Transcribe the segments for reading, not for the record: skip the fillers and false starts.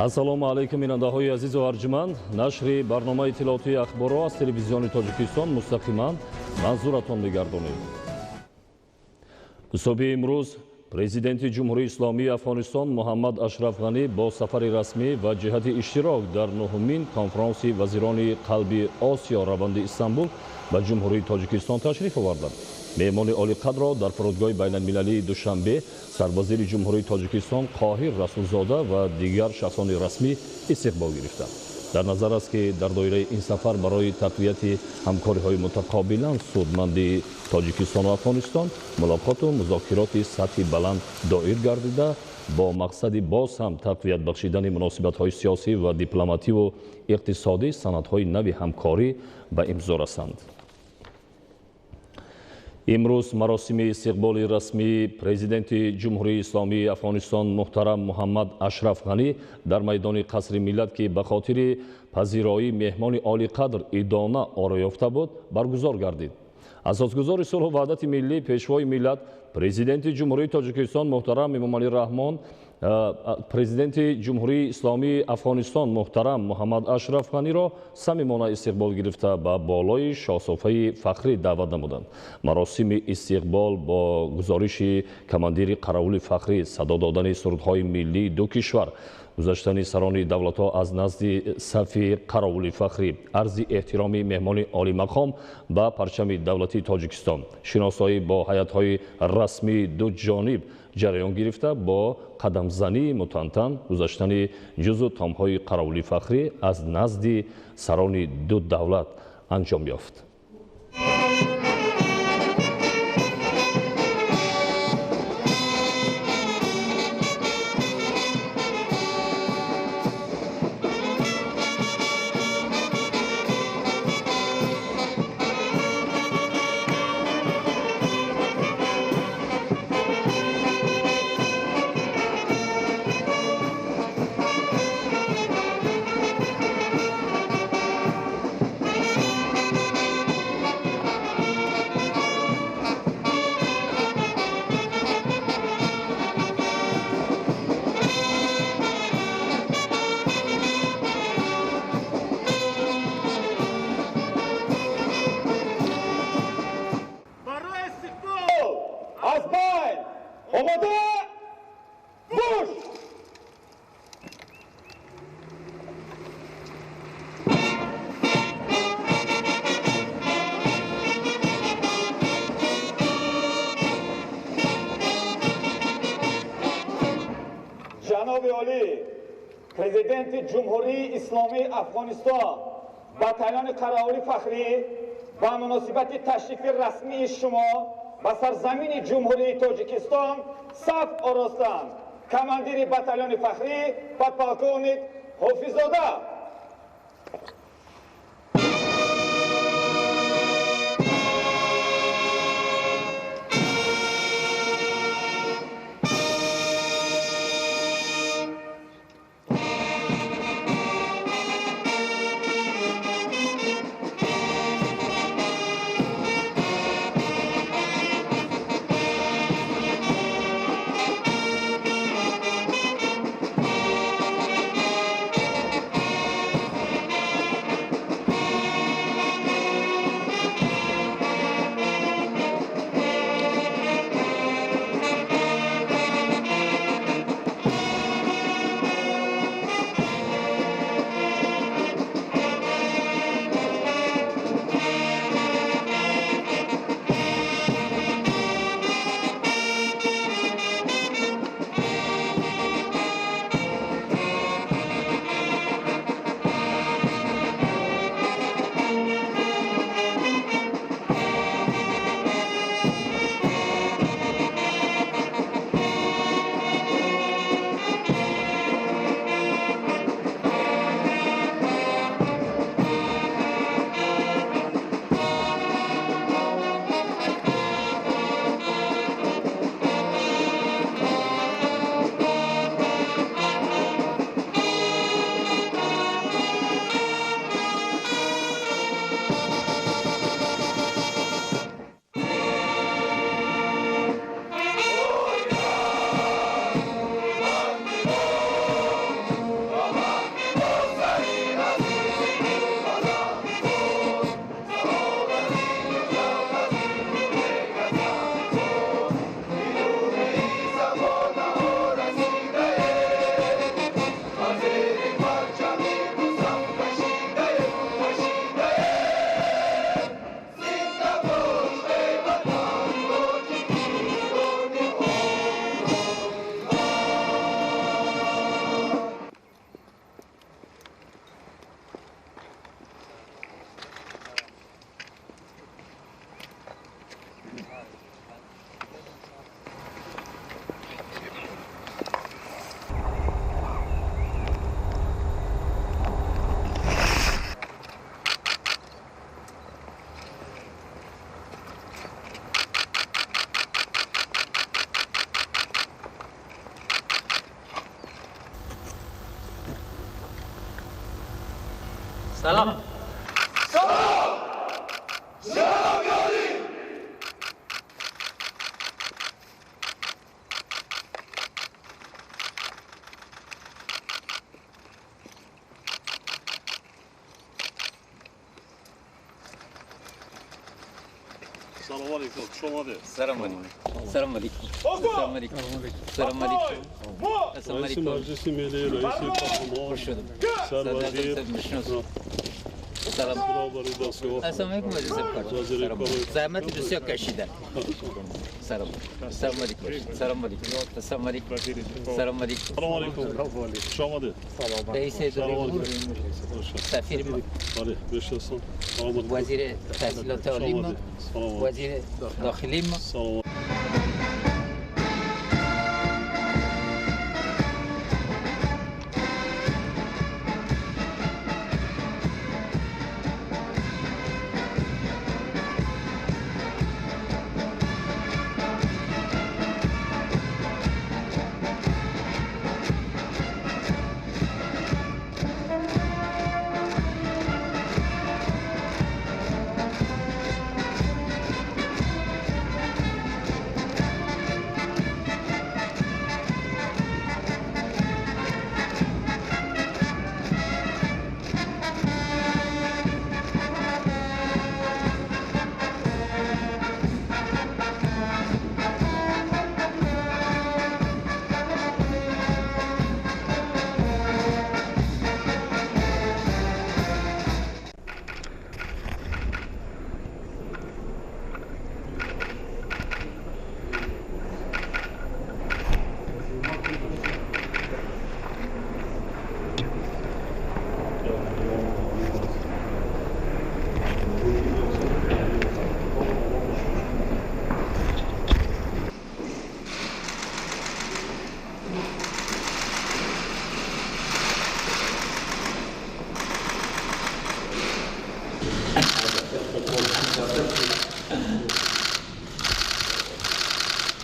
Ассалому алайкум бинандаҳои азизу арҷуманд. Нашри барномаи иттилоотии ахборо аз телевизиони Тоҷикистон мустақиман манзуратон мегардонем. Соби имруз Президенти Ҷумҳурии Исломии Афғонистон Муҳаммад Ашраф Ғанӣ бо сафари расмӣ ва ҷиҳати иштирок дар 9-мин Конфронси вазирони Қалби Осиё-Раванди Истамбул ба Ҷумҳурии Тоҷикистон ташриф оварданд. меҳмони олиқадро дар фурудгоҳи байналмилалии Душанбе сарвазири Ҷумҳурии Тоҷикистон Қоҳир Расулзода ва дигар шахсони расмӣ истиқбол гирифтанд. дар назар аст ки дар доираи ин сафар барои тақвияти ҳамкориҳои мутақобилан судманди Тоҷикистону Афғонистон мулоқоту музокироти сатҳи баланд доир гардида бо мақсади боз ҳам тақвият бахшидани муносибатҳои сиёсӣ ва дипломативу иқтисодӣ санадҳои нави ҳамкорӣ ба имзо расанд. имрӯз маросими истиқболи расмии Президенти Ҷумҳурии Исломии Афғонистон муҳтарам Муҳаммад Ашраф Ғанӣ дар майдони Қасри миллат ки ба хотири пазироии меҳмони олиқадр идона оро ёфта буд баргузор гардид. асосгузори сулҳу ваҳдати миллӣ пешвои миллат Президенти Ҷумҳурии Тоҷикистон муҳтарам Эмомалӣ Раҳмон, Президенти Ҷумҳурии Исломии Афғонистон муҳтарам Муҳаммад Ашраф Ғаниро самимона истиқбол гирифта ба болои шоҳсофаи фахрӣ даъват намуданд. Маросими истиқбол бо гузориши командири қаравули фахрӣ, садо додани сурудҳои миллии ду кишвар, гузаштани сарони давлатҳо аз назди сафи қаравули фахрӣ, арзи эҳтироми меҳмони олимақом ба парчами давлатии Тоҷикистон, шиносоӣ бо ҳайатҳои расмии дуҷониб ҷараён гирифта бо қадамзании мутантан гузаштани ҷузъу томҳои қаравули фахрӣ аз назди сарони ду давлат анҷом ёфт. جناب عالی پرزیدنت جمهوری اسلامی افغانستان باتالون قراولی فخری با مناسبت تشریف رسمی شما به سرزمین جمهوری تاجیکستان صف آراستند. کماندیر باتالون فخری پادپالکونیک حافظزاده. سلام. سلام علیکم. شما ده. سلام علیکم. سلام علیکم. سلام علیکم. سلام علیکم. سلام رئیس علیکم. مجلس ملی، رئیس پارلمان، سروزیر، سلام. السلام علیکم وزیر صاحب. زحمت بسیار کشیدن. سلام. سلام علیکم. سلام علیکم. سلام علیکم. سلام علیکم. سلام علیکم. شما ده. رئیس اداره سفیر بله بشناسم. وزیر تحصیلات عالی ما، وزیر داخلی ما.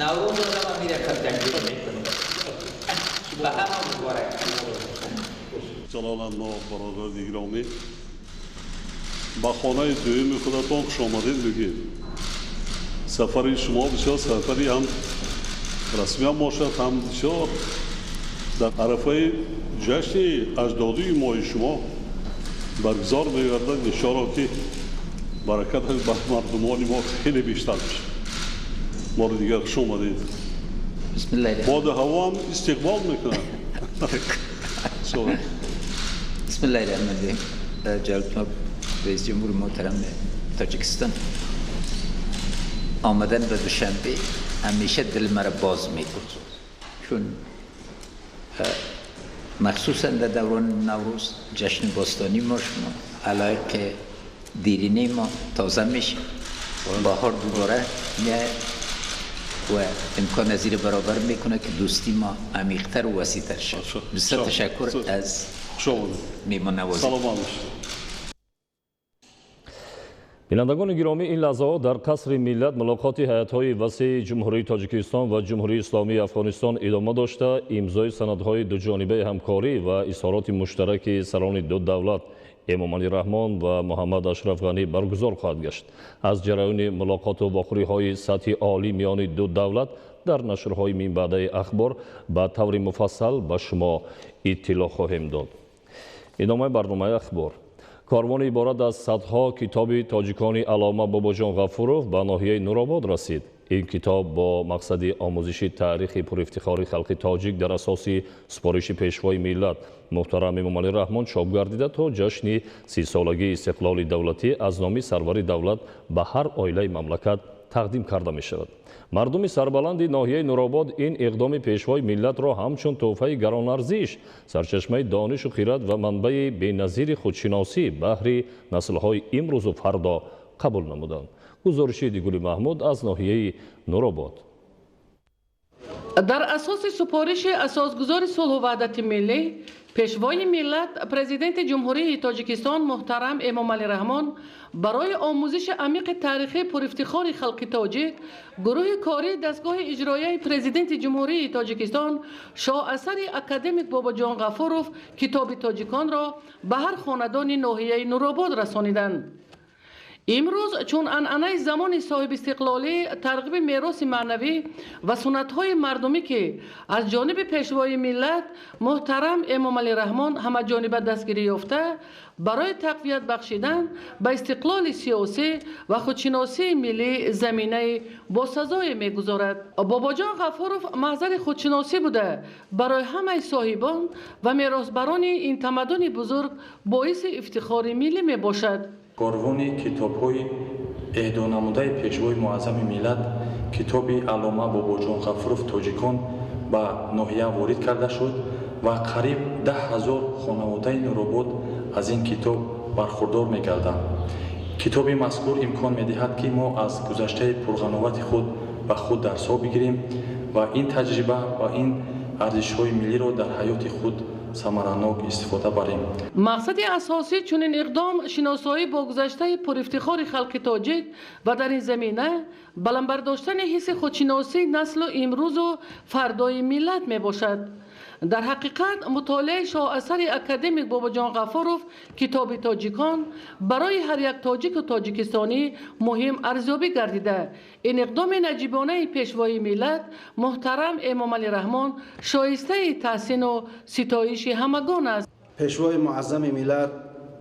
نوروز رو ما میره تجلیل میکنیم. به همه مبارک. جلال‌الله برادر گرامی، با خانه دوم خودتان خوش آمدید بگید. سفر شما بسیار سفری هم رسمی هم باشد، هم بسیار در عرفه جشن اجدادی ماه شما برگزار می‌گردد. انشاءالله که برکتش به مردمان ما خیلی بیشتر بشه. ما رو دیگر خوش آمدید. بسم الله الرحمن باد هوا هم استقبال میکنن. بسم الله الرحمن الرحیم. جناب رئیس جمهور محترم تاجیکستان آمدن به دوشنبه همیشه دل مرا باز میکنه، چون مخصوصا در دوران نوروز جشن باستانی ما شما علاوه که دیرینه ما تازه میشه، بهار دوباره میاد و امکان از زیر برابر میکنه که دوستی ما عمیق‌تر و وسیع‌تر شد. بسیار تشکر از میهمان نوازی. بینندگان گرامی، این لحظات در قصر ملت ملاقات هیئت‌های وسیع جمهوری تاجیکستان و جمهوری اسلامی افغانستان ادامه داشته امضای سندهای دوجانبه همکاری و اظهارات مشترک سران دو دولت امامعلی رحمان و محمد اشرف غنی برگزار خواهد گشت. از جریان ملاقات و واخوری‌های سطحی عالی میان دو دولت در نشرهای منبع اخبار به طور مفصل به شما اطلاع خواهیم داد. ادامه برنامه اخبار. کاروان عبارت از صدها کتاب تاجیکان علامه باباجان غفورов به ناحیه نورآباد رسید. این کتاب با مقصد آموزشی تاریخ پرافتخار خلق تاجیک در اساس سپارش پیشوای ملت محترم امامعلی رحمان چاپ گردیده تا جشن 30 سالگی استقلال دولتی از نام سرور دولت به هر عائله مملکت تقدیم کرده می شود. مردم سربلند ناحیه نورآباد این اقدام پیشوای ملت را همچون تحفه گرانارزش، سرچشمه دانش و خیرات و منبع بی‌نظیر خودشناسی بهر نسل‌های امروز و فردا قبول نمودند. گزارش دیگولی محمود از ناحیه نورآباد. در اساس سپارش اساسگزار صلح و وحدت ملی، پیشوای ملت پرزیدنت جمهوری تاجیکستان محترم امام علی رحمان برای آموزش عمیق تاریخی پرافتخار خلق تاجیک، گروه کاری دستگاه اجرایی پرزیدنت جمهوری تاجیکستان شاه اثری اکادمیک بابا جان غفوروف کتاب تاجیکان را به هر خاندان ناحیه نورآباد رسانیدند. امروز چون عنعنه زمان صاحب استقلالی ترغیب میراث معنوی و سنت‌های مردمی که از جانب پیشوای ملت محترم امام علی رحمان همه جانبه دستگیری یافته برای تقویت بخشیدن به استقلال سیاسی و خودشناسی ملی زمینه با سزای میگذارد. بابا جان غفوروف محضر خودشناسی بوده برای همه صاحبان و میراثبران این تمدن بزرگ باعث افتخار ملی می باشد. کاروان کتاب‌های اهدا نموده پیشوای معظم ملت کتاب علامه بابا جان غفوروف تاجیکان به ناحیه وارد کرده شد و قریب 10,000 خانواده نورآباد از این کتاب برخوردار می‌گردند. کتاب مذکور امکان می‌دهد که ما از گذشته پرغناوت خود به خود درس‌ها بگیریم و این تجربه و این ارزش‌های ملی را در حیات خود ثمراناک استفاده بریم. مقصد اساسی چنین اقدام شناسایی با گذشته پرافتخار خلق تاجیک و در این زمینه بلندبرداشتن حس خودشناسی نسل امروز و فردای ملت می باشد. در حقیقت مطالعه شاه اثر اکادمیک بابا جان غفوروف کتاب تاجیکان برای هر یک تاجیک و تاجیکستانی مهم ارزیابی گردیده. این اقدام نجیبانه پیشوای ملت محترم امام علی رحمان شایسته تحسین و ستایش همگان است. پیشوای معظم ملت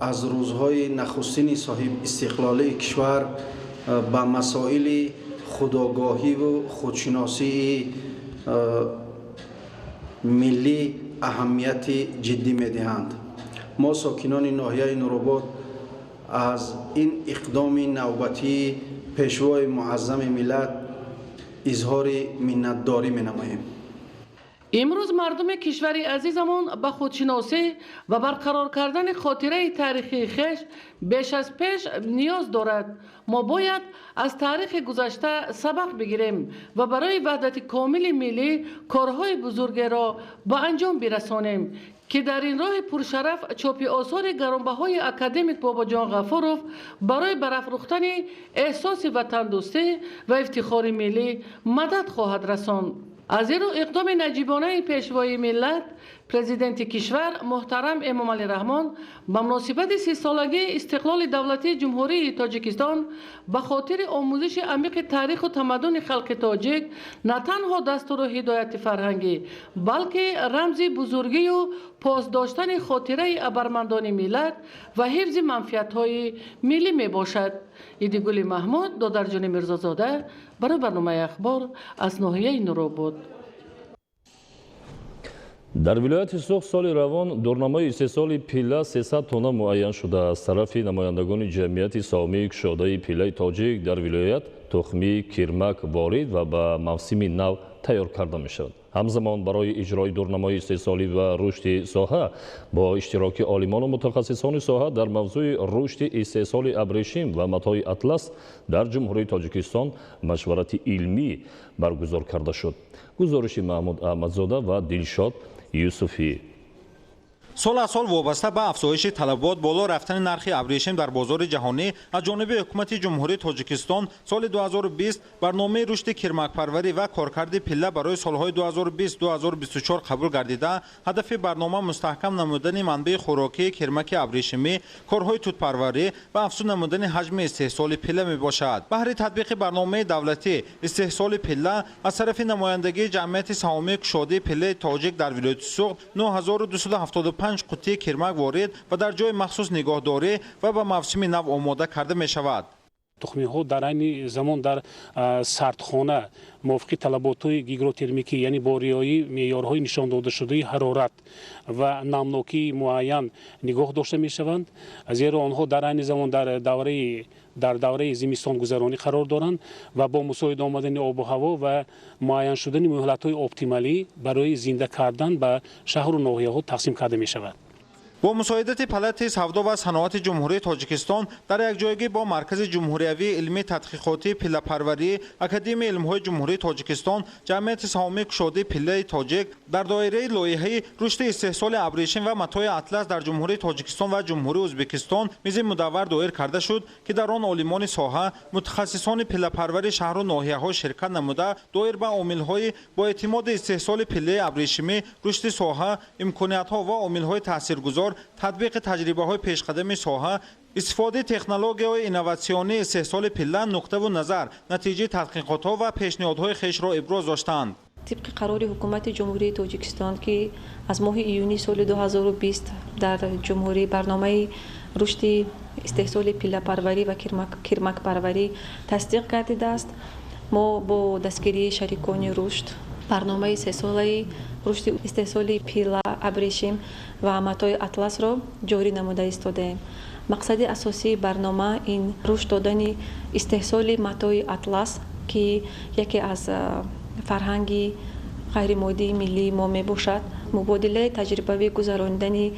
از روزهای نخستین صاحب استقلالی کشور به مسائل خودآگاهی و خودشناسی ملی اهمیت جدی می‌دهند. ما ساکنان ناحیه نورآباد از این اقدام نوبتی پیشوای معظم ملت اظهار منتداری می‌نماییم. امروز مردم کشور عزیزمان به خودشناسی و برقرار کردن خاطره تاریخی خویش بیش از پیش نیاز دارد. ما باید از تاریخ گذشته سبق بگیریم و برای وحدت کامل ملی کارهای بزرگی را به انجام برسانیم که در این راه پرشرف چاپ آثار گرانبهای اکادمیک بابا جان غفوروف برای برافروختن احساس وطن دوستی و افتخار ملی مدد خواهد رساند. از این رو اقدام نجیبانه پیشوای ملت پرزیدنت کشور محترم امام علی رحمان به مناسبت 30 سالگی استقلال دولتی جمهوری تاجیکستان به خاطر آموزش عمیق تاریخ و تمدن خلق تاجیک نه تنها دستور و هدایت فرهنگی بلکه رمز بزرگی و پاس داشتن خاطره ابرمندان ملت و حفظ منفعت‌های ملی می باشد. ایدگل محمود دادرجان میرزازاده برای برنامه اخبار از ناحیه نورآباد. در ولایت سوخ سال روان دورنامه 3 سال پیله 300 تن معین شده از طرف نمایندگان جمعیت سهامی کشاده پیله تاجیک در ولایت تخمی کرمک وارد و به موسم نو تیار کرده می شود. همزمان برای اجرای دورنامه 3 سالی و رشد ساحه با اشتراک عالمان و متخصصان ساحه در موضوع رشد 3 سال ابریشم و متاع اطلس در جمهوری تاجیکستان مشورت علمی برگزار کرده شد. گزارش محمود احمدزاده و دلشاد یوسفی. سال از سال وابسته به افزایش طلبات بالا رفتن نرخ ابریشم در بازار جهانی از جانب حکومت جمهوری تاجیکستان سال 2020 برنامه رشد کرمک پروری و کارکرد پله برای سالهای 2020-2024 قبول گردیده. هدف برنامه مستحکم نمودن منبع خوراکی کرمک ابریشمی، کارهای توت پروری و افزون نمودن حجم استحصال پله می باشد. بهر تطبیق برنامه دولتی استحصال پله از طرف نمایندگی جمعیت سهامی کشاده پله تاجیک در ولایت سوخت 9275 قطعه کرمک وارد و در جای مخصوص نگهداری و به موسم نو آماده کرده می شود. تخمی ها در این زمان در سردخانه موافق طلبات های گیگروترمیکی یعنی باریایی معیارهای نشان داده شده حرارت و نمناکی معین نگاه داشته می شوند. زیرا آنها در این زمان در دوره زمستان گذرانی قرار دارند و با مساعد آمدن آب و هوا و معین شدن مهلت های اپتیمالی برای زنده کردن به شهر و ناحیه ها تقسیم کرده می شود. با مساعدت پلات سودا و صنعت جمهوری تاجیکستان در یک جایگاه با مرکز جمهوری علمی تحقیقاتی پله پروری اکادمی علم‌های جمهوری تاجیکستان جمعیت سهامی گشاده پله تاجیک در دایره لایحه رشد استحصال ابریشم و متاع اطلس در جمهوری تاجیکستان و جمهوری ازبکستان میز مدور دایر کرده شد که در آن عالمان ساحه متخصصان پله پروری شهر و ناحیه‌ها شرکت نموده دایر به عامل‌های با اعتماد استحصال پله ابریشمی رشد ساحه امکانیت‌ها و عامل‌های تاثیرگذار تطبیق تجربه‌های پیشقدم ساحه استفاده تکنولوژی‌های اینواسیونی استحصال پله نقطه و نظر نتیجه تحقیقات‌ها و پیشنهادهای خویش را ابراز داشتند. طبق قرار حکومت جمهوری تاجیکستان که از ماه ایونی سال 2020 در جمهوری برنامه رشد استحصال پله پروری و کرمک پروری تصدیق گردیده است، ما با دستگیری شریکان رشد برنامه 3 ساله رشد استحصال پله ابریشم و متاع اطلس را جاری نموده ایستاده‌ایم. مقصد اساسی برنامه این رشد دادن استحصال متاع اطلس که یکی از فرهنگی غیر مادی ملی ما می باشد، مبادله تجربه گذراندن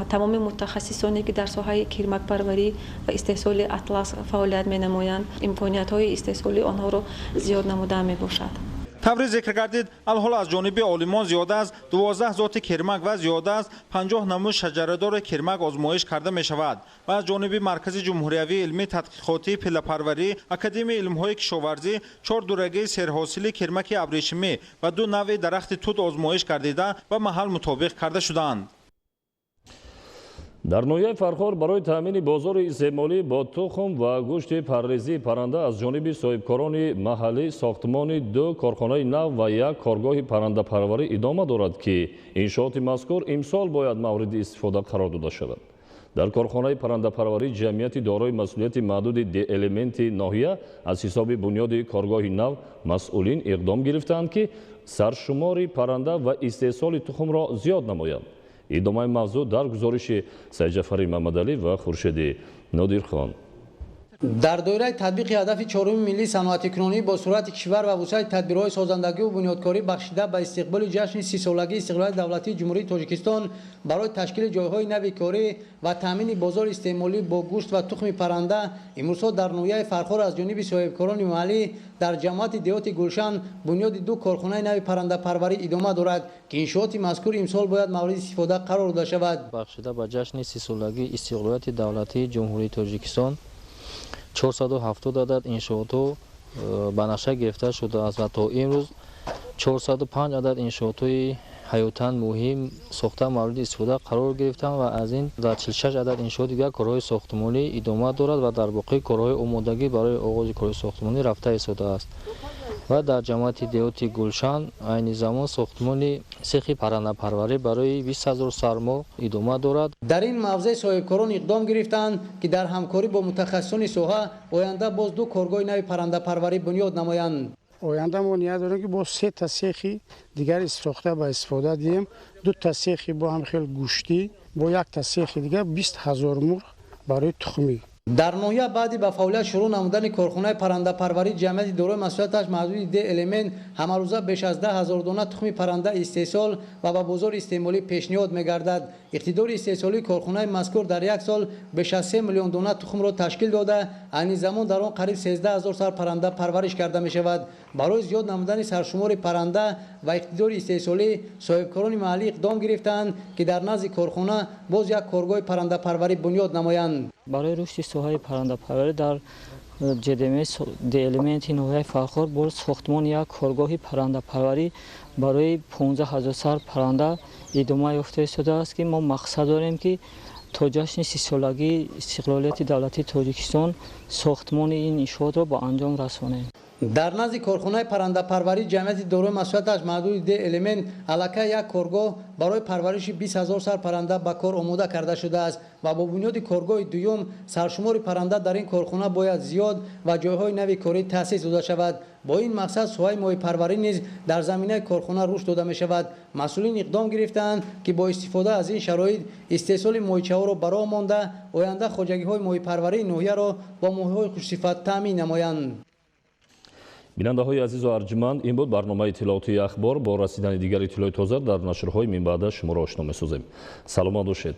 تمام متخصصانی که در ساحه کرمک پروری و استحصال اطلس فعالیت می نمایند امکانیت های استحصال آنها را زیاد نموده می باشد. تبریز ذکر گردید الحال از جانب عالمان زیاده از 12 ذات کرمک و زیاده از 50 نمود شجره‌دار کرمک آزمایش کرده می شود و از جانب مرکز جمهوری علمی تحقیقاتی پله پروری اکادمی علم‌های کشاورزی 4 دورگه سرحاصل کرمک ابریشمی و 2 نوع درخت توت آزمایش گردیده و محل مطابق کرده شدند. در نویه فرخار برای تامین بازار استعمالی با تخم و گوشت پرریزی پرنده از جانب صاحبکاران محلی ساختمان 2 کارخانه نو و 1 کارگاه پرنده پروری ادامه دارد که انشاءات مذکور امسال باید مورد استفاده قرار داده شود. در کارخانه پرنده پروری جمعیت دارای مسئولیت محدود ده المنت ناحیه از حساب بنیاد کارگاه نو مسئولین اقدام گرفتند که سرشمار پرنده و استحصال تخم را زیاد نمایند. ادامه موضوع در گزارش سیدجعفری محمدعلی و خورشید نادرخان. در دوره تطبیق هدف 4 ملی صنعتی کنونی با صورت کشور و وسایل تدبیرهای سازندگی و بنیادکاری بخشیده به استقبال جشن 30 سالگی استقلال دولتی جمهوری تاجیکستان برای تشکیل جایهای نو کاری و تامین بازار استعمالی با گوشت و تخم پرنده امروز در نویه فرخار از جانب صاحبکاران محلی در جماعت دیهات گلشن بنیاد 2 کارخانه نو پرنده پروری ادامه دارد که انشاءات مذکور امسال باید مورد استفاده قرار داده شود. بخشیده به جشن 30 سالگی استقلال دولتی جمهوری تاجیکستان 470 عدد انشاءات به نقشه گرفته شده است و تا امروز 405 عدد انشاءات حیاتاً مهم ساخته مورد استفاده قرار گرفتند و از این در 46 عدد انشاءات دیگر کارهای ساختمانی ادامه دارد و در باقی کارهای آمادگی برای آغاز کارهای ساختمانی رفته ایستاده است و در جماعت دیهات گلشن عین زمان ساختمان سیخ پرنده پروری برای 20000 سرما ادامه دارد. در این موضوع صاحبکاران اقدام گرفتند که در همکاری با متخصصان ساحه آینده باز 2 کارگاه نو پرنده پروری بنیاد نمایند. آینده ما نیاز داریم که با 3 تا سیخ دیگر ساخته به استفاده دیم، 2 تا سیخ با هم خیلی گوشتی، با 1 تا سیخ دیگر 20000 مرغ برای تخمی. در ناحیه بعدی به فعالیت شروع نمودن کارخانه پرنده پروری جمعیت دارای مسئولیتش محدود ده المنت همه روزه بیش از 10000 دانه تخم پرنده استحصال و به بازار استعمالی پیشنهاد می‌گردد. اقتدار استحصالی کارخانه مذکور در یک سال بیش از 3 میلیون دانه تخم را تشکیل داده، این زمان در آن قریب 13000 سر پرنده پرورش کرده می شود. برای زیاد نمودن سرشمار پرنده و اقتدار استحصالی صاحبکاران محلی اقدام گرفتند که در نزد کارخانه باز یک کارگاه پرنده پروری بنیاد نمایند. برای رشد ساحه پرنده پروری در جدمه دی المنت نوحه فرخار با ساختمان یک کارگاه پرنده پروری برای 15000 سر پرنده ادامه یافته ایستاده است که ما مقصد داریم که تا جشن 30 سالگی استقلالیت دولتی تاجیکستان ساختمان این انشاءات را با انجام رسانیم. در نزد کارخانه پرنده پروری جمعیت دارای مسئولیتش محدود ده المنت علاقه یک کارگاه برای پرورش 20000 سر پرنده به کار آماده کرده شده است و با بنیاد کارگاه دوم سرشمار پرنده در این کارخانه باید زیاد و جایهای نو کاری تأسیس داده شود. با این مقصد ساحه ماهی پروری نیز در زمینه کارخانه رشد داده می شود. مسئولین اقدام گرفتند که با استفاده از این شرایط استحصال ماهیچه‌ها را برای مانده آینده خواجگی‌های ماهی پروری ناحیه را با ماهی‌های خوش‌صفت تامین نمایند. бинандаҳои азизу арҷуманд ин буд барномаи иттилоотии ахбор. бо расидани дигар иттилои тоза дар нашрҳои минбаъда шуморо ошно месозем. саломат бошед.